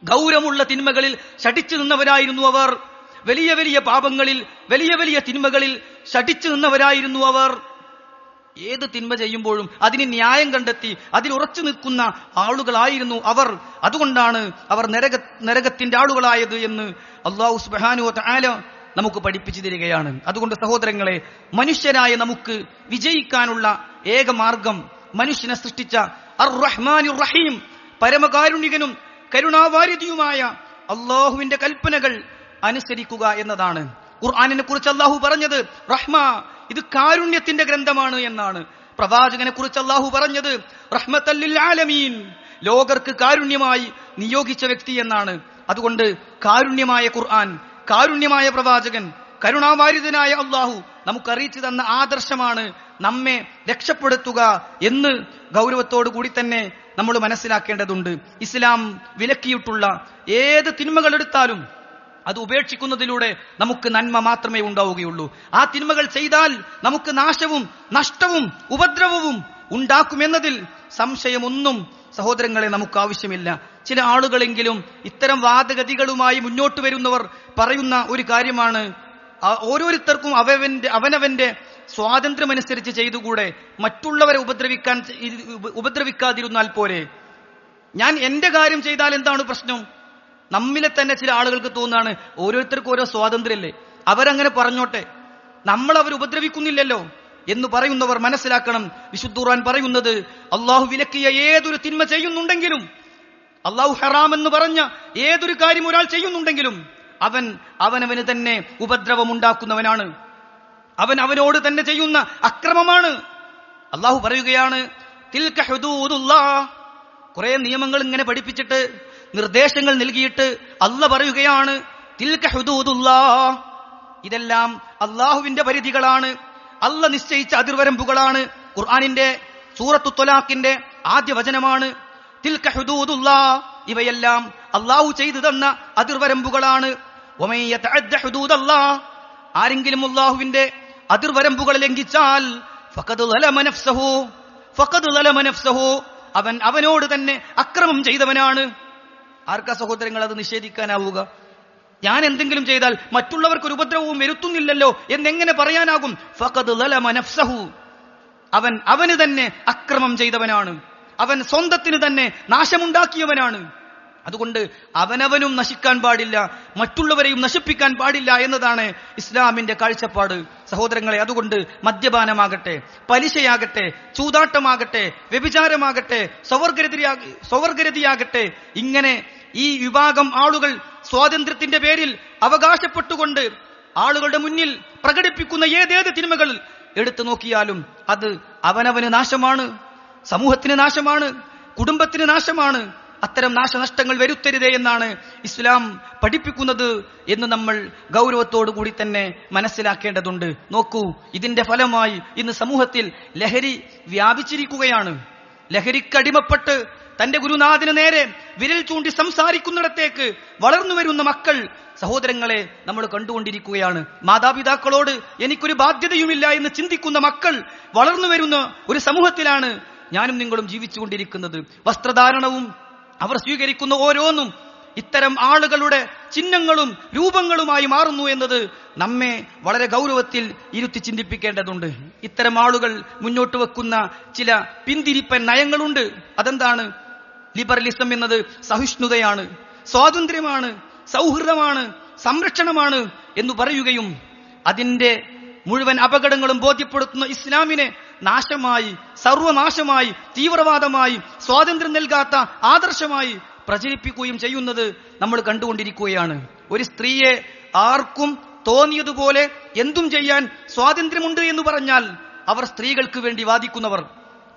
ഗൗരവമുള്ള തിന്മകളിൽ ശഠിച്ചു നിന്നവരായിരുന്നു അവർ. വലിയ വലിയ പാപങ്ങളിൽ, വലിയ വലിയ തിന്മകളിൽ ശഠിച്ചു നിന്നവരായിരുന്നു അവർ. ഏത് തിന്മ ചെയ്യുമ്പോഴും അതിന് ന്യായം കണ്ടെത്തി അതിൽ ഉറച്ചു നിൽക്കുന്ന ആളുകളായിരുന്നു അവർ. അതുകൊണ്ടാണ് അവർ നരകത്തിന്റെ ആളുകളായത് എന്ന് അല്ലാഹു സുബ്ഹാനഹു വ തആല നമുക്ക് പഠിപ്പിച്ചു തരികയാണ്. അതുകൊണ്ട് സഹോദരങ്ങളെ, മനുഷ്യരായ നമുക്ക് വിജയിക്കാനുള്ള ഏക മാർഗം മനുഷ്യനെ സൃഷ്ടിച്ച അർ റഹ്മാനുർ റഹീം, പരമകാരുണികനും കരുണാവാരിധിയുമായ അല്ലാഹുവിന്റെ കൽപ്പനകൾ അനുസരിക്കുക എന്നതാണ്. ഖുർആനിനെ കുറിച്ച് അല്ലാഹു പറഞ്ഞത് റഹ്മ, ഇത് കാരുണ്യത്തിന്റെ ഗ്രന്ഥമാണ് എന്നാണ്. പ്രവാചകനെ കുറിച്ച് അല്ലാഹു പറഞ്ഞത് റഹ്മത്തൽ ലിൽ ആലമീൻ, ലോകർക്ക് കാരുണ്യമായി നിയോഗിച്ച വ്യക്തി എന്നാണ്. അതുകൊണ്ട് കാരുണ്യമായ ഖുർആൻ, കാരുണ്യമായ പ്രവാചകൻ, കരുണാവാരിതനായ അല്ലാഹു നമുക്ക് അറിയിച്ചു തന്ന ആദർശമാണ് നമ്മെ രക്ഷപ്പെടുത്തുക എന്ന് ഗൗരവത്തോടു കൂടി തന്നെ നമ്മൾ മനസ്സിലാക്കേണ്ടതുണ്ട്. ഇസ്ലാം വിലക്കിയിട്ടുള്ള ഏത് തിന്മകൾ എടുത്താലും അത് ഉപേക്ഷിക്കുന്നതിലൂടെ നമുക്ക് നന്മ മാത്രമേ ഉണ്ടാവുകയുള്ളൂ. ആ തിന്മകൾ ചെയ്താൽ നമുക്ക് നാശവും നഷ്ടവും ഉപദ്രവവും ഉണ്ടാക്കുമെന്നതിൽ സംശയമൊന്നും സഹോദരങ്ങളെ നമുക്ക് ആവശ്യമില്ല. ചില ആളുകളെങ്കിലും ഇത്തരം വാദഗതികളുമായി മുന്നോട്ട് വരുന്നവർ പറയുന്ന ഒരു കാര്യമാണ്, ഓരോരുത്തർക്കും അവനവന്റെ സ്വാതന്ത്ര്യമനുസരിച്ച് ചെയ്തുകൂടെ, മറ്റുള്ളവരെ ഉപദ്രവിക്കാതിരുന്നാൽ പോരെ, ഞാൻ എന്റെ കാര്യം ചെയ്താൽ എന്താണ് പ്രശ്നം? നമ്മിലെ തന്നെ ചില ആളുകൾക്ക് തോന്നുകയാണ് ഓരോരുത്തർക്കും ഓരോ സ്വാതന്ത്ര്യമല്ലേ, അവരങ്ങനെ പറഞ്ഞോട്ടെ, നമ്മൾ അവർ ഉപദ്രവിക്കുന്നില്ലല്ലോ എന്ന് പറയുന്നവർ മനസ്സിലാക്കണം. വിശുദ്ധ ഖുർആൻ പറയുന്നത്, അള്ളാഹു വിലക്കിയ ഏതൊരു തിന്മ ചെയ്യുന്നുണ്ടെങ്കിലും, അള്ളാഹു ഹറാം എന്ന് പറഞ്ഞ ഏതൊരു കാര്യം ഒരാൾ ചെയ്യുന്നുണ്ടെങ്കിലും അവനവന് തന്നെ ഉപദ്രവമുണ്ടാക്കുന്നവനാണ്, അവനോട് തന്നെ ചെയ്യുന്ന അക്രമമാണ്. അള്ളാഹു പറയുകയാണ്, തിൽക ഹുദൂദുല്ലാഹ്. കുറെ നിയമങ്ങൾ ഇങ്ങനെ പഠിപ്പിച്ചിട്ട് നിർദ്ദേശങ്ങൾ നൽകിയിട്ട് അല്ലാഹു പറയുകയാണ്, തിൽക ഹുദൂദുല്ലാഹ്, ഇതെല്ലാം അള്ളാഹുവിന്റെ പരിധികളാണ്, അല്ലാഹു നിശ്ചയിച്ച അതിർവരമ്പുകളാണ്. ഖുർആനിന്റെ സൂറത്തു ത്വലാഖിന്റെ ആദ്യ വചനമാണ് തിൽക ഹുദൂദുല്ലാഹ്. ഇവയെല്ലാം അള്ളാഹു ചെയ്തു തന്ന അതിർവരമ്പുകളാണ്. വമൻ യതഅദ്ദ ഹുദൂദല്ലാഹ്, ആരെങ്കിലും അള്ളാഹുവിന്റെ അതിർവരമ്പുകൾ ലംഘിച്ചാൽ ഫഖദ് ലമ നഫ്സഹു, അവനോട് തന്നെ അക്രമം ചെയ്തവനാണ്. ആർക്കാ സഹോദരങ്ങൾ അത് നിഷേധിക്കാനാവുക? ഞാൻ എന്തെങ്കിലും ചെയ്താൽ മറ്റുള്ളവർക്ക് ഒരു ഉപദ്രവവും വരുത്തുന്നില്ലല്ലോ എന്നെങ്ങനെ പറയാനാകും? ഫഖദ് ലമ നഫ്സഹു, അവന് തന്നെ അക്രമം ചെയ്തവനാണ്, അവൻ സ്വന്തത്തിന് തന്നെ നാശമുണ്ടാക്കിയവനാണ്. അതുകൊണ്ട് അവനവനും നശിക്കാൻ പാടില്ല, മറ്റുള്ളവരെയും നശിപ്പിക്കാൻ പാടില്ല എന്നതാണ് ഇസ്ലാമിന്റെ കാഴ്ചപ്പാട് സഹോദരങ്ങളെ. അതുകൊണ്ട് മദ്യപാനമാകട്ടെ, പലിശയാകട്ടെ, ചൂതാട്ടമാകട്ടെ, വ്യഭിചാരമാകട്ടെ, സ്വവർഗരതിയാകട്ടെ, ഇങ്ങനെ ഈ വിഭാഗം ആളുകൾ സ്വാതന്ത്ര്യത്തിന്റെ പേരിൽ അവകാശപ്പെട്ടുകൊണ്ട് ആളുകളുടെ മുന്നിൽ പ്രകടിപ്പിക്കുന്ന ഏതേത് തിന്മകൾ എടുത്തു നോക്കിയാലും അത് അവനവന് നാശമാണ്, സമൂഹത്തിന് നാശമാണ്, കുടുംബത്തിന് നാശമാണ്. അത്തരം നാശനഷ്ടങ്ങൾ വരുത്തരുതേ എന്നാണ് ഇസ്ലാം പഠിപ്പിക്കുന്നത് എന്ന് നമ്മൾ ഗൗരവത്തോടു കൂടി തന്നെ മനസ്സിലാക്കേണ്ടതുണ്ട്. നോക്കൂ, ഇതിന്റെ ഫലമായി ഇന്ന് സമൂഹത്തിൽ ലഹരി വ്യാപിച്ചിരിക്കുകയാണ്. ലഹരിക്കടിമപ്പെട്ട് തന്റെ ഗുരുനാഥന് നേരെ വിരൽ ചൂണ്ടി സംസാരിക്കുന്നിടത്തേക്ക് വളർന്നു വരുന്ന മക്കൾ സഹോദരങ്ങളെ നമ്മൾ കണ്ടുകൊണ്ടിരിക്കുകയാണ്. മാതാപിതാക്കളോട് എനിക്കൊരു ബാധ്യതയുമില്ല എന്ന് ചിന്തിക്കുന്ന മക്കൾ വളർന്നു വരുന്ന ഒരു സമൂഹത്തിലാണ് ഞാനും നിങ്ങളും ജീവിച്ചുകൊണ്ടിരിക്കുന്നത്. വസ്ത്രധാരണവും അവർ സ്വീകരിക്കുന്ന ഓരോന്നും ഇത്തരം ആളുകളുടെ ചിഹ്നങ്ങളും രൂപങ്ങളുമായി മാറുന്നു എന്നത് നമ്മെ വളരെ ഗൗരവത്തിൽ ഇരുത്തി ചിന്തിപ്പിക്കേണ്ടതുണ്ട്. ഇത്തരം ആളുകൾ മുന്നോട്ട് വെക്കുന്ന ചില പിന്തിരിപ്പൻ നയങ്ങളുണ്ട്. അതെന്താണ്? ലിബറലിസം എന്നത് സഹിഷ്ണുതയാണ്, സ്വാതന്ത്ര്യമാണ്, സൗഹൃദമാണ്, സംരക്ഷണമാണ് എന്ന് പറയുകയും അതിന്റെ മുഴുവൻ അപകടങ്ങളും ബോധ്യപ്പെടുത്തുന്ന ഇസ്ലാമിനെ നാശമായി, സർവനാശമായി, തീവ്രവാദമായി, സ്വാതന്ത്ര്യം നൽകാത്ത ആദർശമായി പ്രചരിപ്പിക്കുകയും ചെയ്യുന്നത് നമ്മൾ കണ്ടുകൊണ്ടിരിക്കുകയാണ്. ഒരു സ്ത്രീയെ ആർക്കും തോന്നിയതുപോലെ എന്തും ചെയ്യാൻ സ്വാതന്ത്ര്യമുണ്ട് എന്ന് പറഞ്ഞാൽ അവർ സ്ത്രീകൾക്ക് വേണ്ടി വാദിക്കുന്നവർ.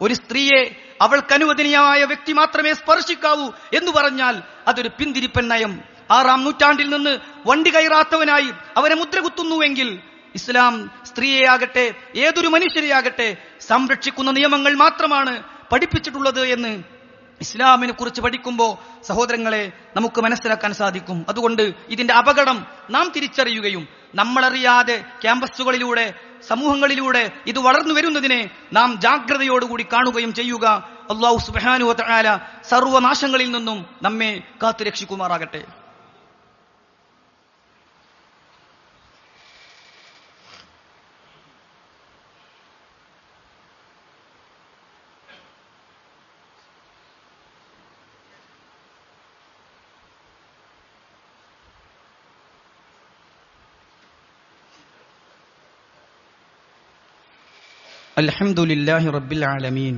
ഒരു സ്ത്രീയെ അവൾക്ക് അനുവദനീയമായ വ്യക്തി മാത്രമേ സ്പർശിക്കാവൂ എന്ന് പറഞ്ഞാൽ അതൊരു പിന്തിരിപ്പൻ നയം. 6-ാം നൂറ്റാണ്ടിൽ നിന്ന് വണ്ടി കയറാത്തവനായി അവരെ മുദ്രകുത്തുന്നുവെങ്കിൽ ഇസ്ലാം സ്ത്രീയെയാകട്ടെ ഏതൊരു മനുഷ്യരെയാകട്ടെ സംരക്ഷിക്കുന്ന നിയമങ്ങൾ മാത്രമാണ് പഠിപ്പിച്ചിട്ടുള്ളത് എന്ന് ഇസ്ലാമിനെ കുറിച്ച് പഠിക്കുമ്പോൾ സഹോദരങ്ങളെ നമുക്ക് മനസ്സിലാക്കാൻ സാധിക്കും. അതുകൊണ്ട് ഇതിന്റെ അപകടം നാം തിരിച്ചറിയുകയും നമ്മളറിയാതെ ക്യാമ്പസുകളിലൂടെ, സമൂഹങ്ങളിലൂടെ ഇത് വളർന്നു വരുന്നതിനെ നാം ജാഗ്രതയോടുകൂടി കാണുകയും ചെയ്യുക. അല്ലാഹു സുബ്ഹാനഹു വ തആല സർവനാശങ്ങളിൽ നിന്നും നമ്മെ കാത്തുരക്ഷിക്കുമാറാകട്ടെ. അൽഹംദുലില്ലാഹി റബ്ബിൽ ആലമീൻ.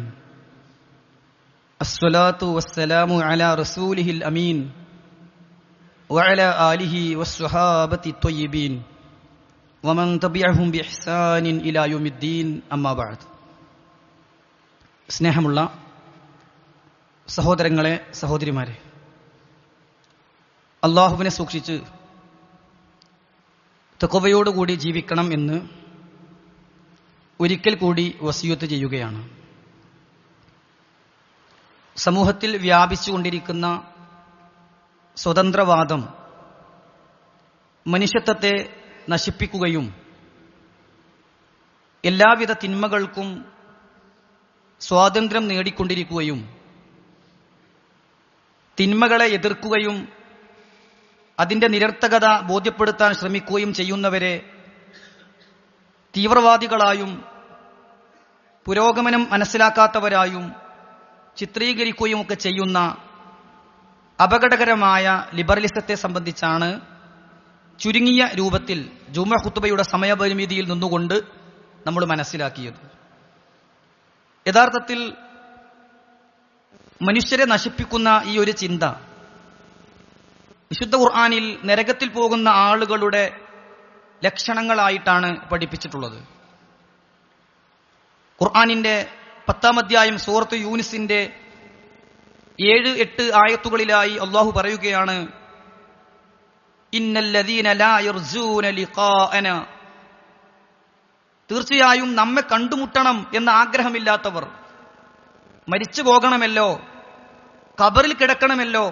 അസ്സലാത്തു വസ്സലാമു അലാ റസൂലിഹിൽ അമീൻ വഅലാ ആലിഹി വസ്സഹാബത്തി ത്വയ്യിബീൻ വമൻ തബിഅഹും ബിഇഹ്സാനിൻ ഇലാ യൗമിദ്ദീൻ. അമ്മാ ബഅദ്. സ്നേഹമുള്ള സഹോദരങ്ങളെ, സഹോദരിമാരെ, അല്ലാഹുവിനെ സൂക്ഷിച്ച് തഖ്വയോടുകൂടി ജീവിക്കണം എന്ന് ഒരിക്കൽ കൂടി വസിയത്ത് ചെയ്യുകയാണ്. സമൂഹത്തിൽ വ്യാപിച്ചുകൊണ്ടിരിക്കുന്ന സ്വതന്ത്രവാദം മനുഷ്യത്വത്തെ നശിപ്പിക്കുകയും എല്ലാവിധ തിന്മകൾക്കും സ്വാതന്ത്ര്യം നേടിക്കൊണ്ടിരിക്കുകയും തിന്മകളെ എതിർക്കുകയും അതിന്റെ നിരർത്ഥകത ബോധ്യപ്പെടുത്താൻ ശ്രമിക്കുകയും ചെയ്യുന്നവരെ തീവ്രവാദികളായും പുരോഗമനം മനസ്സിലാക്കാത്തവരായും ചിത്രീകരിക്കുകയും ഒക്കെ ചെയ്യുന്ന അപകടകരമായ ലിബറലിസത്തെ സംബന്ധിച്ചാണ് ചുരുങ്ങിയ രൂപത്തിൽ ജുമുഅ ഖുത്ബയുടെ സമയപരിമിതിയിൽ നിന്നുകൊണ്ട് നമ്മൾ മനസ്സിലാക്കിയത്. യഥാർത്ഥത്തിൽ മനുഷ്യരെ നശിപ്പിക്കുന്ന ഈ ഒരു ചിന്ത വിശുദ്ധ ഖുർആനിൽ നരകത്തിൽ പോകുന്ന ആളുകളുടെ ലക്ഷണങ്ങളായിട്ടാണ് പഠിപ്പിച്ചിട്ടുള്ളത്. ഖുർആനിന്റെ 10-ാം അധ്യായം സൂറത്ത് യൂനിസിന്റെ 7-8 ആയത്തുകളിലായി അല്ലാഹു പറയുകയാണ്, ഇന്നല്ലദീന ലാ യർജൂന ലിഖാഅന, തീർച്ചയായും നമ്മെ കണ്ടുമുട്ടണം എന്ന ആഗ്രഹമില്ലാത്തവർ, മരിച്ചു പോകണമല്ലോ, ഖബറിൽ കിടക്കണമല്ലോ,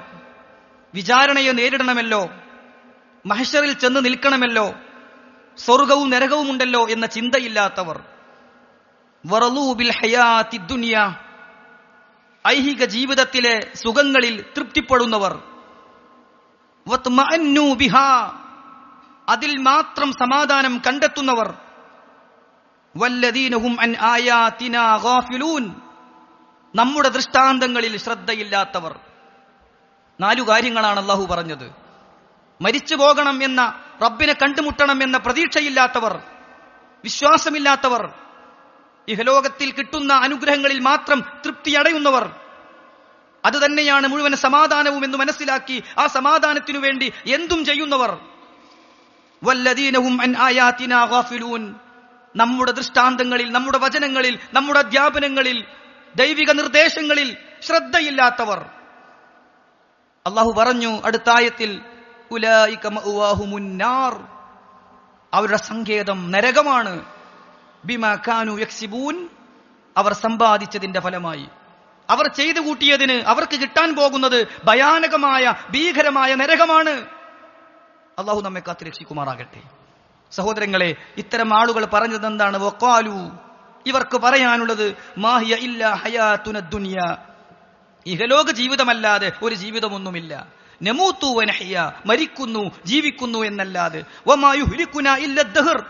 വിചാരണയെ നേരിടണമല്ലോ, മഹ്ശറിൽ ചെന്ന് നിൽക്കണമല്ലോ, സ്വർഗവും നരകവും ഉണ്ടല്ലോ എന്ന ചിന്തയില്ലാത്തവർ, വറളൂ ബിൽ ഹയാത്തി ദുനിയ, ഐഹിക ജീവിതത്തിലെ സുഖങ്ങളിൽ തൃപ്തിപ്പെടുന്നവർ, വത്മഅന്നു ബിഹാ, അതിൽ മാത്രം സമാധാനം കണ്ടെത്തുന്നവർ, വല്ലദീന ഹും അൻ ആയാതിനാ ഗാഫിലൂൻ, നമ്മുടെ ദൃഷ്ടാന്തങ്ങളിൽ ശ്രദ്ധയില്ലാത്തവർ. 4 കാര്യങ്ങളാണ് അല്ലാഹു പറഞ്ഞത്. മരിച്ചു പോകണം എന്ന, റബ്ബിനെ കണ്ടുമുട്ടണം എന്ന പ്രതീക്ഷയില്ലാത്തവർ, വിശ്വാസമില്ലാത്തവർ, ഇഹലോകത്തിൽ കിട്ടുന്ന അനുഗ്രഹങ്ങളിൽ മാത്രം തൃപ്തിയടയുന്നവർ, അത് തന്നെയാണ് മുഴുവൻ സമാധാനവും എന്ന് മനസ്സിലാക്കി ആ സമാധാനത്തിനു വേണ്ടി എന്തും ചെയ്യുന്നവർ. വല്ലദീന ഹും അൻ ആയാതിനാ ഗാഫിലൂൻ, നമ്മുടെ ദൃഷ്ടാന്തങ്ങളിൽ, നമ്മുടെ വചനങ്ങളിൽ, നമ്മുടെ അധ്യാപനങ്ങളിൽ, ദൈവിക നിർദ്ദേശങ്ങളിൽ ശ്രദ്ധയില്ലാത്തവർ. അല്ലാഹു പറഞ്ഞു അടുത്ത ആയത്തിൽ, ഉലൈക മഅവാഹുമുൻ നാർ, അവരുടെ സങ്കേതം നരകമാണ്. ബിമാ കാനൂ യക്സിബൂൻ, അവർ സമ്പാദിച്ചതിന്റെ ഫലമായി, അവർ ചെയ്തു കൂട്ടിയതിന് അവർക്ക് കിട്ടാൻ പോകുന്നത് ഭയാനകമായ ഭീകരമായ നരകമാണ്. അല്ലാഹു നമ്മെ കാത്തുരക്ഷിക്കുമാറാകട്ടെ. സഹോദരങ്ങളെ, ഇത്തരം ആളുകൾ പറഞ്ഞത് എന്താണ്? വഖാലു, ഇവർക്ക് പറയാനുള്ളത്, മാഹിയ ഇല്ലാ ഹയാതുന ദുനിയ, ഇഹലോക ജീവിതമല്ലാതെ ഒരു ജീവിതമൊന്നുമില്ല. നമൂതു വനഹ്യ, മരിക്കുന്നു ജീവിക്കുന്നു എന്നല്ലാതെ. വമാ യുഹ്ലികുനാ ഇല്ല ദഹർ,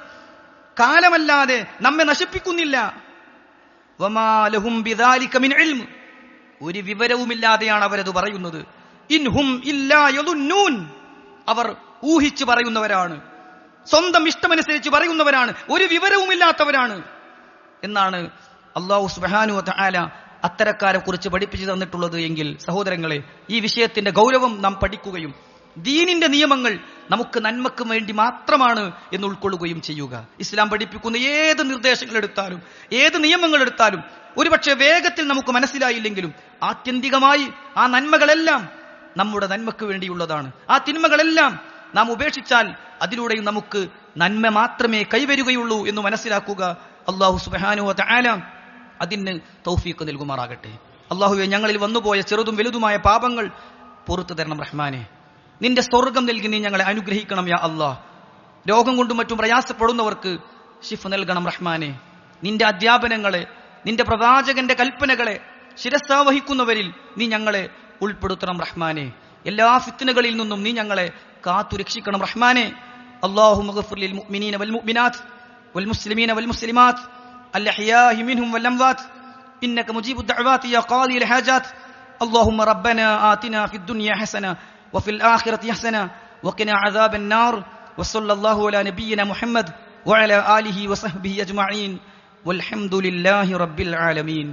കാലമല്ലാതെ നമ്മെ നശിപ്പിക്കുന്നില്ല. വമാ ലഹും ബിദാലിക മിൻ ഇൽം, ഒരു വിവരവുമില്ലാതെയാണ് അവരത് പറയുന്നത്. ഇൻഹും ഇല്ലാ യദുന്നൂൻ, അവർ ഊഹിച്ചു പറയുന്നവരാണ്, സ്വന്തം ഇഷ്ടമനുസരിച്ച് പറയുന്നവരാണ്, ഒരു വിവരവുമില്ലാത്തവരാണ് എന്നാണ് അല്ലാഹു സുബ്ഹാനഹു വ തആല അത്തരക്കാരെ കുറിച്ച് പഠിപ്പിച്ചു തന്നിട്ടുള്ളത്. എങ്കിൽ സഹോദരങ്ങളെ, ഈ വിഷയത്തിന്റെ ഗൗരവം നാം പഠിക്കുകയും ദീനിന്റെ നിയമങ്ങൾ നമുക്ക് നന്മക്ക് വേണ്ടി മാത്രമാണ് എന്ന് ഉൾക്കൊള്ളുകയും ചെയ്യുക. ഇസ്ലാം പഠിപ്പിക്കുന്ന ഏത് നിർദ്ദേശങ്ങൾ എടുത്താലും, ഏത് നിയമങ്ങൾ എടുത്താലും, ഒരുപക്ഷെ വേഗത്തിൽ നമുക്ക് മനസ്സിലായില്ലെങ്കിലും ആത്യന്തികമായി ആ നന്മകളെല്ലാം നമ്മുടെ നന്മക്ക് വേണ്ടിയുള്ളതാണ്. ആ തിന്മകളെല്ലാം നാം ഉപേക്ഷിച്ചാൽ അതിലൂടെയും നമുക്ക് നന്മ മാത്രമേ കൈവരുകയുള്ളൂ എന്ന് മനസ്സിലാക്കുക. അല്ലാഹു സുബ്ഹാനഹു വ തആല അതിന് തൗഫീഖ് നൽകുമാറാകട്ടെ. അല്ലാഹുവേ, ഞങ്ങളിൽ വന്നുപോയ ചെറുതും വലുതുമായ പാപങ്ങൾ പുറത്തു തരണം റഹ്മാനെ. നിന്റെ സ്വർഗം നൽകി നീ ഞങ്ങളെ അനുഗ്രഹിക്കണം യാ അല്ലാഹ്. രോഗം കൊണ്ടും മറ്റും പ്രയാസപ്പെടുന്നവർക്ക് ശിഫ നൽകണം റഹ്മാനെ. നിന്റെ അധ്യാപനങ്ങളെ, നിന്റെ പ്രവാചകന്റെ കൽപ്പനകളെ ശിരസാവഹിക്കുന്നവരിൽ നീ ഞങ്ങളെ ഉൾപ്പെടുത്തണം റഹ്മാനെ. എല്ലാ ഫിത്നകളിൽ നിന്നും നീ ഞങ്ങളെ കാത്തു രക്ഷിക്കണം റഹ്മാനെ. അല്ലാഹുമ്മ ഗ്ഫിർ ലിൽ മുഅ്മിനീന വൽ മുഅ്മിനാത്ത് വൽ മുസ്ലിമീന വൽ മുസ്ലിമാത്ത് അൽഅഹ്യാഇ മിൻഹും വൽ അംവാത്ത് ഇന്നക മുജീബുദ് ദഅവാതി യാ ഖാദിയൽ ഹാജാത്ത്. അല്ലാഹുമ്മ റബ്ബനാ ആതിനാ ഫിദ് ദുനിയ ഹസന വഫിൽ ആഖിറതി ഹസന വഖിനാ അദാബൻ നാർ. വസല്ലല്ലാഹു അലാ നബിയിന മുഹമ്മദ് വഅലാ ആലിഹി വസഹ്ബിഹി അജ്മഈൻ വൽഹംദുലില്ലാഹി റബ്ബിൽ ആലമീൻ.